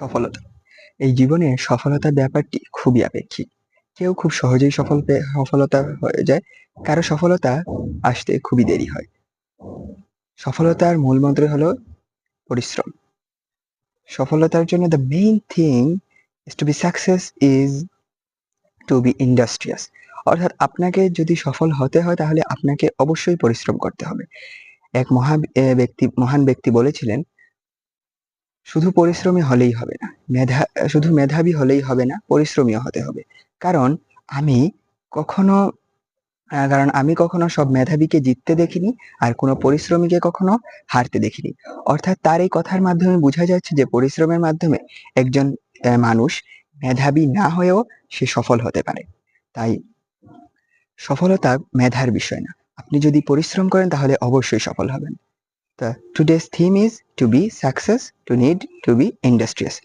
সফলতা। এই জীবনে সফলতার ব্যাপারটি খুবই আপেক্ষিক। কেউ খুব সহজেই সফলতা হয়ে যায়, কারো সফলতা আসতে খুবই দেরি হয়। সফলতার মূল মন্ত্র হলো পরিশ্রম। সফলতার জন্য the main thing is to be success is to be industrious। অর্থাৎ আপনাকে যদি সফল হতে হয় তাহলে আপনাকে অবশ্যই পরিশ্রম করতে হবে। এক মহান ব্যক্তি বলেছিলেন, শুধু পরিশ্রমী হলেই হবে না, শুধু মেধাবী হলেই হবে না, পরিশ্রমীও হতে হবে। কারণ আমি কখনো আমি কখনো সব মেধাবীকে জিততে দেখিনি, আর কোনো পরিশ্রমীকে কখনো হারতে দেখিনি। অর্থাৎ তার এই কথার মাধ্যমে বোঝা যাচ্ছে যে পরিশ্রমের মাধ্যমে একজন মানুষ মেধাবী না হয়েও সে সফল হতে পারে। তাই সফলতা মেধার বিষয় না। আপনি যদি পরিশ্রম করেন তাহলে অবশ্যই সফল হবেন। The today's theme is to be success, to need to be industrious.